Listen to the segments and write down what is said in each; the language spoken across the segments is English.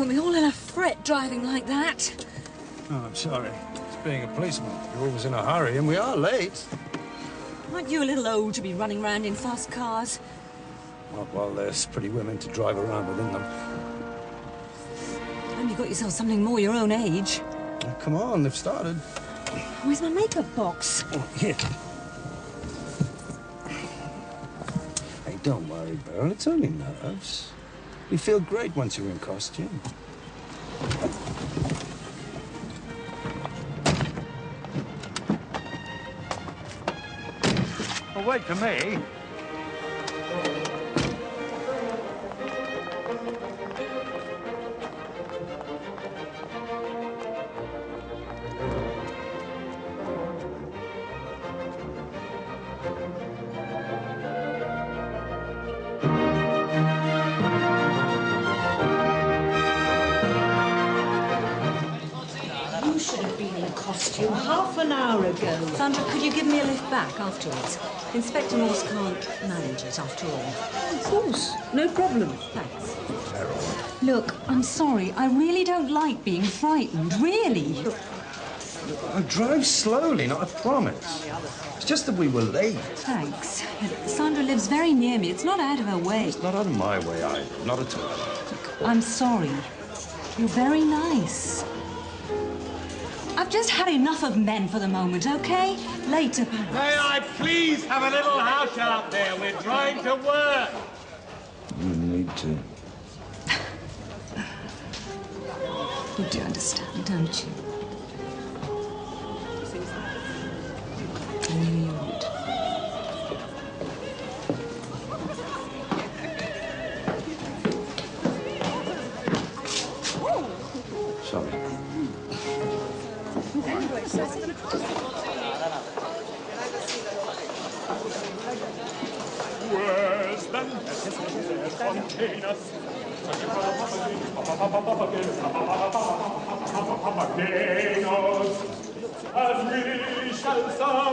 Put me all in a fret driving like that. Oh, I'm sorry. It's being a policeman. You're always in a hurry, and we are late. Aren't you a little old to be running around in fast cars? Not while there's pretty women to drive around within them. And you got yourself something more your own age. Oh, come on, they've started. Where's my makeup box? Oh, here. Hey, don't worry, Beryl. It's only nerves. You feel great once you're in costume. Well, wait for me. You should have been in costume half an hour ago. Sandra, could you give me a lift back afterwards? Inspector Morse can't manage it, after all. Of course, no problem. Thanks. Look, I'm sorry. I really don't like being frightened, really. I drive slowly, not a promise. It's just that we were late. Thanks. Sandra lives very near me. It's not out of her way. It's not out of my way either. Not at all. Look, I'm sorry. You're very nice. I've just had enough of men for the moment, OK? Later, perhaps. May I please have a little house out there? We're trying to work. You need to. You do understand, don't you? I knew you would. Sorry. Where's the necessary container? As we shall some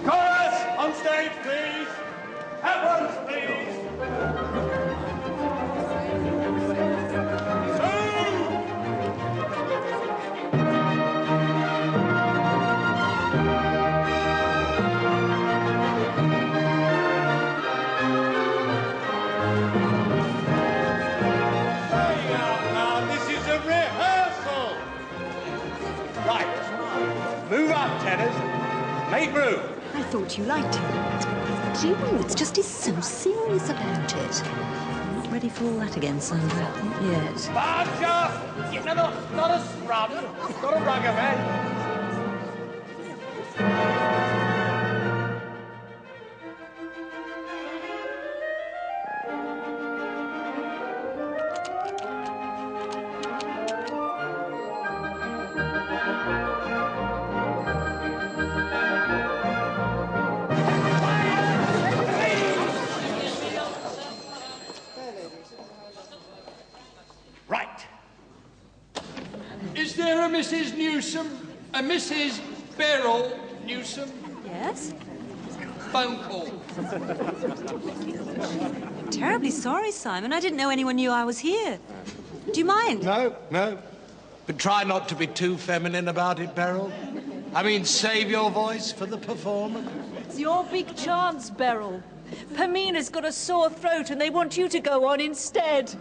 Chorus on stage, please. At once, please. Move up, tenors. Make room. I thought you liked him. Do you know, it's just he's so serious about it. I'm not ready for all that again, Sandra. Not yet. Barger! Not a scrub. Not a ragavan. Is there a Mrs. Newsom? A Mrs. Beryl Newsom? Yes? Phone call. Terribly sorry, Simon. I didn't know anyone knew I was here. Do you mind? No. But try not to be too feminine about it, Beryl. I mean, save your voice for the performance. It's your big chance, Beryl. Pamina's got a sore throat and they want you to go on instead.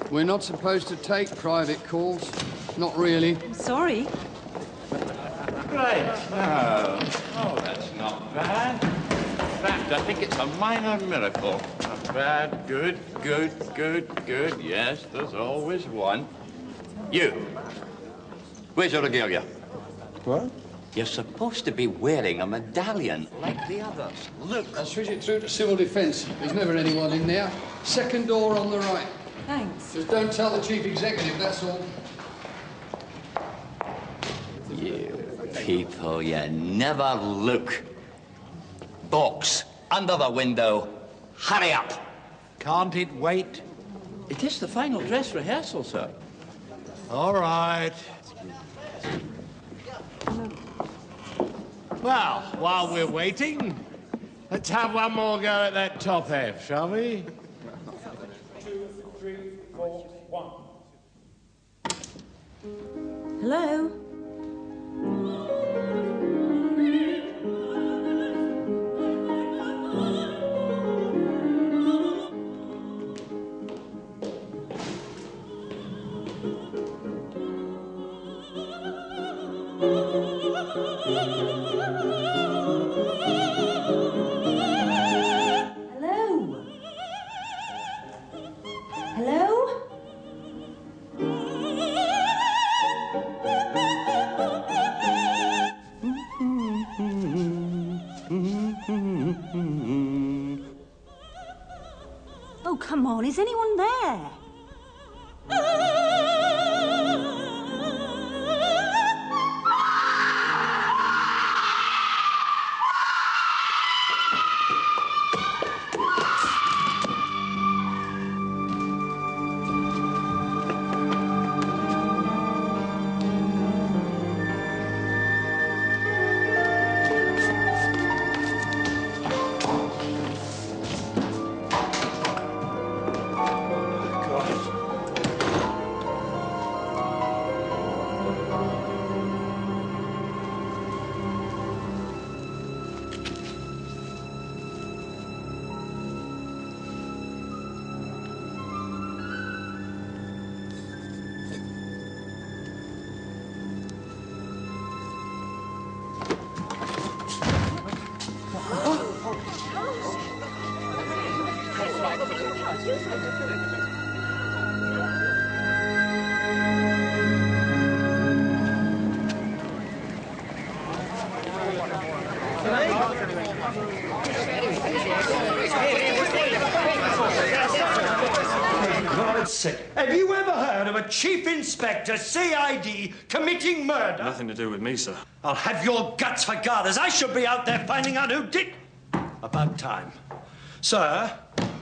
We're not supposed to take private calls. Not really. I'm sorry. Right. Oh, that's not bad. In fact, I think it's a minor miracle. Not bad. Good. Yes, there's always one. You. Where's your regalia? What? You're supposed to be wearing a medallion like the others. Look. I'll switch it through to civil defence. There's never anyone in there. Second door on the right. Thanks. Just don't tell the chief executive, that's all. You people, you never look. Box, under the window. Hurry up. Can't it wait? It is the final dress rehearsal, sir. All right. Well, while we're waiting, let's have one more go at that top F, shall we? 2, 3, 4, 1. Hello? Oh, come on, is anyone there? God's sake, have you ever heard of a Chief Inspector CID committing murder? Nothing to do with me, sir. I'll have your guts for garters. I should be out there finding out who did... About time. Sir,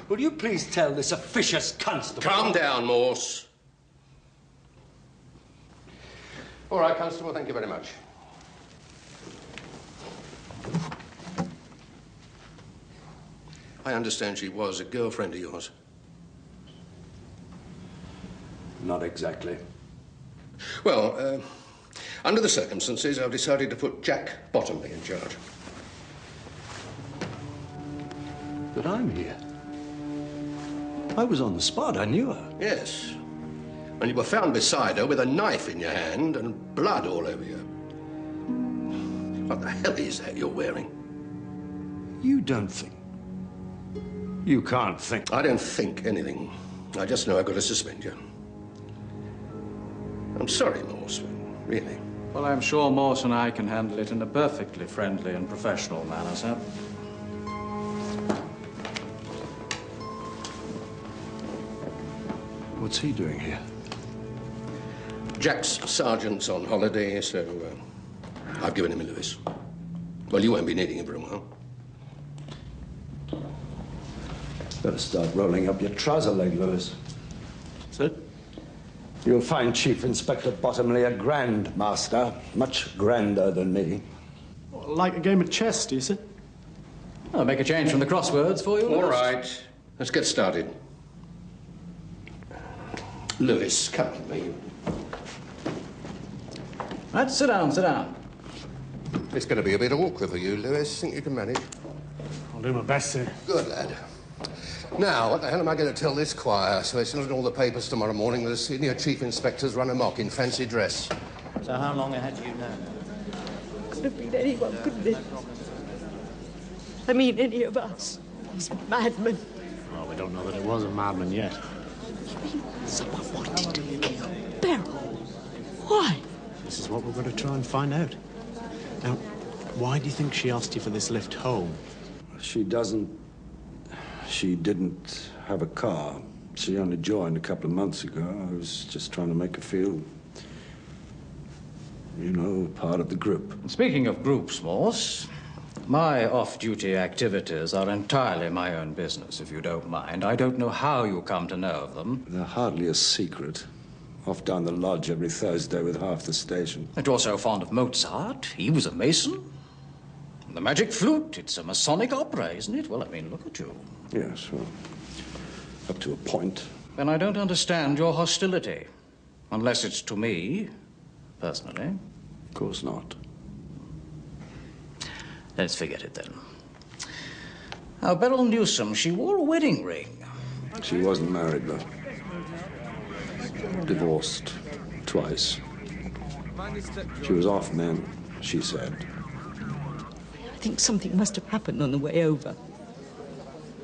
will you please tell this officious constable... Calm down, Morse. All right, Constable, thank you very much. I understand she was a girlfriend of yours. Not exactly. Well, under the circumstances, I've decided to put Jack Bottomley in charge. But I'm here. I was on the spot. I knew her. Yes. And you were found beside her with a knife in your hand and blood all over you. What the hell is that you're wearing? You don't think. You can't think. I don't think anything. I just know I've got to suspend you. I'm sorry, Morse, really. Well, I'm sure Morse and I can handle it in a perfectly friendly and professional manner, sir. What's he doing here? Jack's sergeant's on holiday, so I've given him a Lewis. Well, you won't be needing him for a while. Better start rolling up your trouser leg, Lewis. Sir? You'll find Chief Inspector Bottomley a grand master, much grander than me. Like a game of chess, do you see? I'll make a change from the crosswords for you. All right, let's get started. Lewis, come with me. Right, sit down, sit down. It's going to be a bit awkward for you, Lewis. Think you can manage? I'll do my best, sir. Good, lad. Now, what the hell am I going to tell this choir so it's not in all the papers tomorrow morning that the senior chief inspector's run amok in fancy dress? So how long had you known? Could have been anyone, couldn't it? I mean, any of us. These madmen. Well, we don't know that it was a madman yet. You mean someone wanted to kill Beryl? Why? This is what we're going to try and find out. Now, why do you think she asked you for this lift home? She didn't have a car. She only joined a couple of months ago. I was just trying to make her feel, you know, part of the group. Speaking of groups, Morse, My off-duty activities are entirely my own business, if you don't mind. I don't know how you come to know of them. They're hardly a secret. Off down the lodge every Thursday with half the station. And you're so fond of Mozart. He was a Mason. The Magic Flute, it's a Masonic opera, isn't it? Well, I mean, look at you. Yes, well, up to a point. Then I don't understand your hostility. Unless it's to me, personally. Of course not. Let's forget it then. Now, Beryl Newsom, she wore a wedding ring. She wasn't married, though. Divorced twice. She was off men, she said. I think something must have happened on the way over.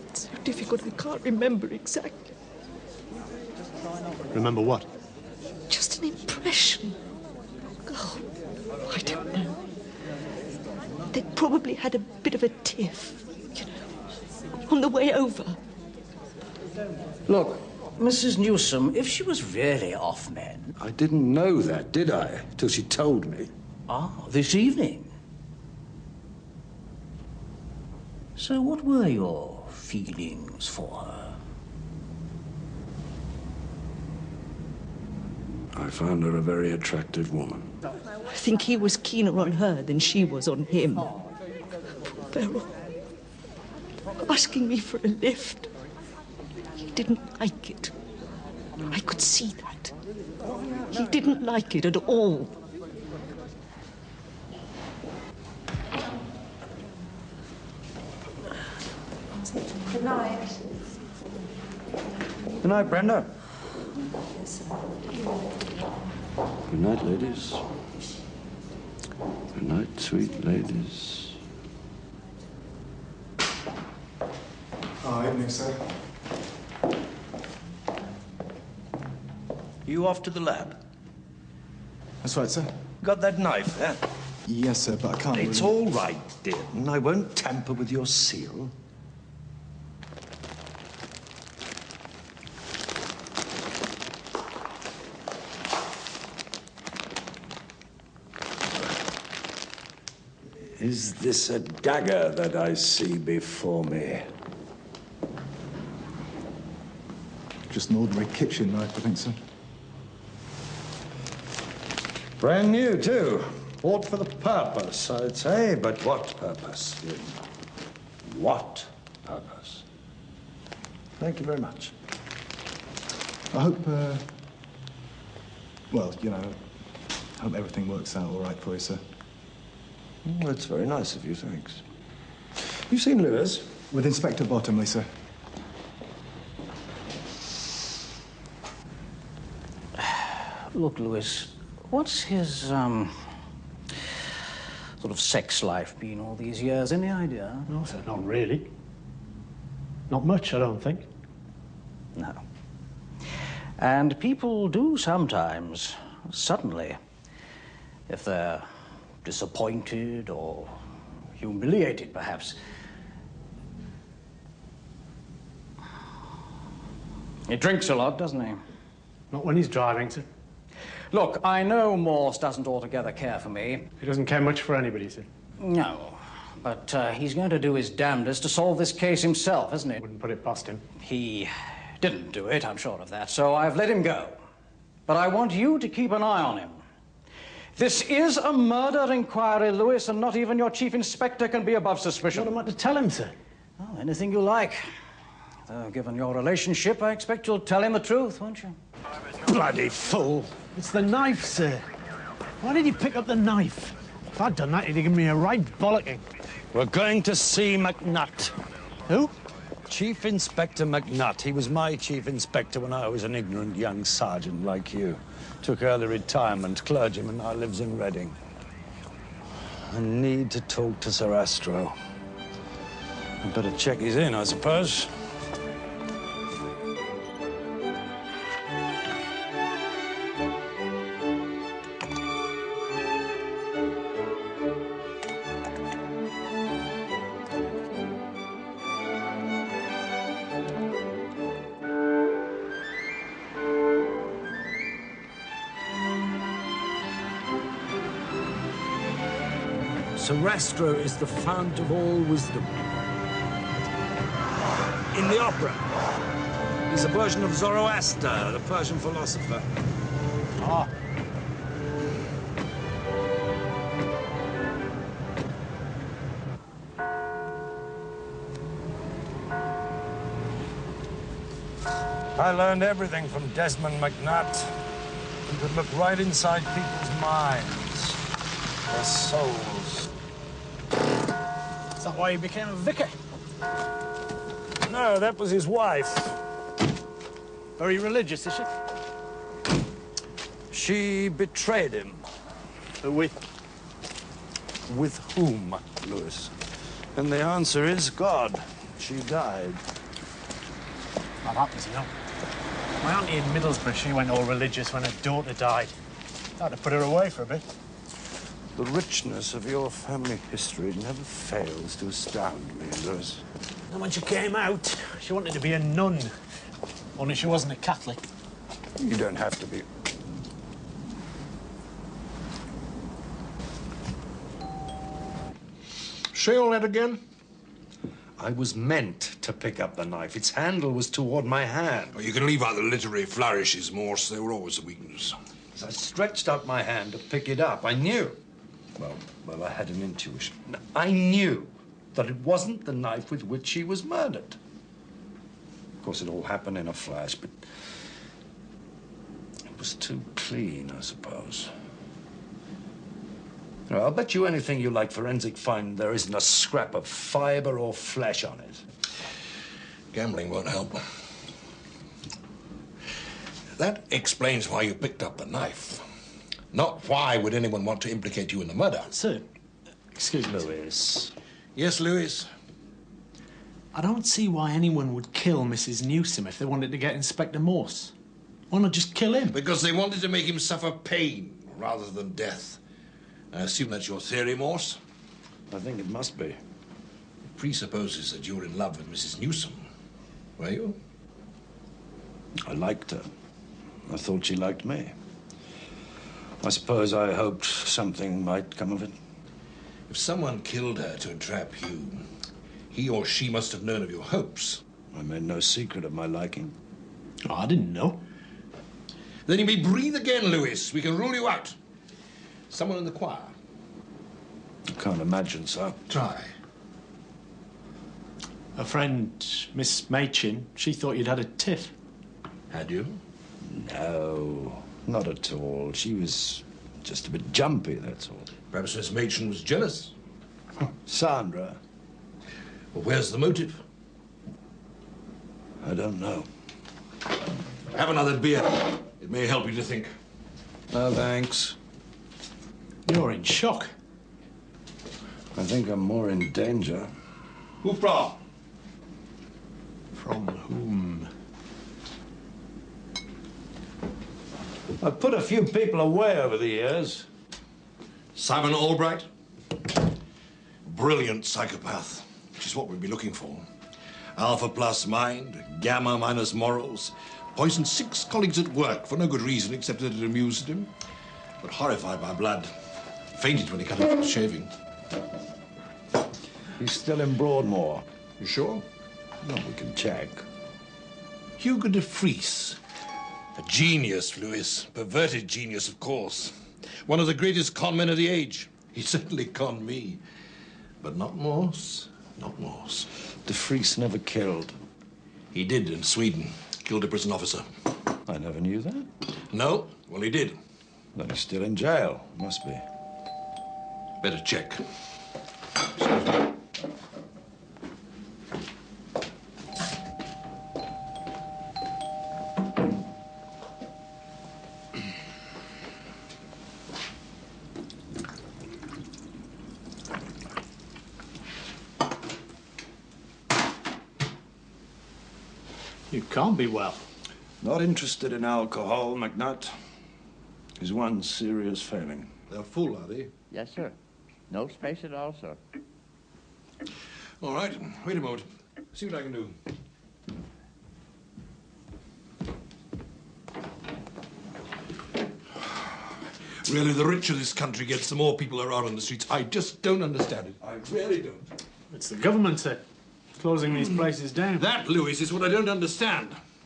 It's so difficult, I can't remember exactly. Remember what? Just an impression. Oh, I don't know. They probably had a bit of a tiff, you know, on the way over. Look, Mrs. Newsom, if she was really off men... I didn't know that, did I? Till she told me. Ah, this evening. So what were your feelings for her? I found her a very attractive woman. I think he was keener on her than she was on him. Poor Beryl. Asking me for a lift. He didn't like it. I could see that. He didn't like it at all. Good night. Good night, Brenda. Good night, ladies. Good night, sweet ladies. Oh, evening, sir. You off to the lab? That's right, sir. Got that knife, eh? Yes, sir, but I can't It's really... all right, dear. And I won't tamper with your seal. Is this a dagger that I see before me? Just an ordinary kitchen knife, I think, sir. Brand new, too. Bought for the purpose, I'd say. But what purpose? What purpose? Thank you very much. I hope, well, you know, I hope everything works out all right for you, sir. That's very nice of you, thanks. You've seen Lewis? With Inspector Bottomley, sir. Look, Lewis, what's his, sort of sex life been all these years? Any idea? No, sir, not really. Not much, I don't think. No. And people do sometimes, suddenly, if they're disappointed or humiliated, perhaps. He drinks a lot, doesn't he? Not when he's driving, sir. Look, I know Morse doesn't altogether care for me. He doesn't care much for anybody, sir. No, but he's going to do his damnedest to solve this case himself, isn't he? Wouldn't put it past him. He didn't do it, I'm sure of that, so I've let him go. But I want you to keep an eye on him. This is a murder inquiry, Lewis, and not even your chief inspector can be above suspicion. What am I to tell him, sir? Oh, anything you like. Though, given your relationship, I expect you'll tell him the truth, won't you? Bloody fool. It's the knife, sir. Why did he pick up the knife? If I'd done that, he'd have given me a right bollocking. We're going to see McNutt. Who? Chief Inspector McNutt. He was my chief inspector when I was an ignorant young sergeant like you. Took early retirement, clergyman, now lives in Reading. I need to talk to Sir Astro. I'd better check he's in, I suppose. Sarastro is the fount of all wisdom. In the opera, he's a version of Zoroaster, the Persian philosopher. Ah. I learned everything from Desmond McNutt. He could look right inside people's minds, their souls. Is that why he became a vicar? No, that was his wife. Very religious, is she? She betrayed him. With? With whom, Louis? And the answer is God. She died. That happens, you know. My auntie in Middlesbrough, she went all religious when her daughter died. I had to put her away for a bit. The richness of your family history never fails to astound me, Louis. And when she came out, she wanted to be a nun. Only she wasn't a Catholic. You don't have to be. Say all that again? I was meant to pick up the knife. Its handle was toward my hand. Well, you can leave out the literary flourishes, Morse. They were always a weakness. As I stretched out my hand to pick it up, I knew. Well, I had an intuition. I knew that it wasn't the knife with which she was murdered. Of course, it all happened in a flash, but it was too clean, I suppose. I'll bet you anything you like forensic find there isn't a scrap of fiber or flesh on it. Gambling won't help. That explains why you picked up the knife. Not why would anyone want to implicate you in the murder. Sir, excuse me. Louis. Yes, Louis? I don't see why anyone would kill Mrs. Newsom if they wanted to get Inspector Morse. Why not just kill him? Because they wanted to make him suffer pain rather than death. I assume that's your theory, Morse? I think it must be. It presupposes that you're in love with Mrs. Newsom. Were you? I liked her. I thought she liked me. I suppose I hoped something might come of it. If someone killed her to entrap you, he or she must have known of your hopes. I made no secret of my liking. Oh, I didn't know. Then you may breathe again, Louis. We can rule you out. Someone in the choir? I can't imagine so. Try. A friend, Miss Machin, she thought you'd had a tiff. Had you? No, not at all. She was just a bit jumpy, that's all. Perhaps Miss Machin was jealous. Sandra? Well, where's the motive? I don't know. Have another beer. It may help you to think. No, thanks. You're in shock. I think I'm more in danger. Who from? From whom? I've put a few people away over the years. Simon Albright? Brilliant psychopath, which is what we'd be looking for. Alpha plus mind, gamma minus morals. Poisoned 6 colleagues at work for no good reason except that it amused him. But horrified by blood. Fainted when he cut off his shaving. He's still in Broadmoor. You sure? Well, we can check. Hugo de Vries. A genius, Louis. Perverted genius, of course. One of the greatest con men of the age. He certainly conned me. But not Morse. Not Morse. De Vries never killed. He did in Sweden. Killed a prison officer. I never knew that. No? Well, he did. Then he's still in jail. Must be. Better check. You can't be well. Not interested in alcohol, McNutt. Is one serious failing. They're full, are they? Yes, sir. No space at all, sir. All right. Wait a moment. See what I can do. Really, the richer this country gets, the more people there are on the streets. I just don't understand it. I really don't. It's the government, sir. Closing these places down. That, Lewis, is what I don't understand.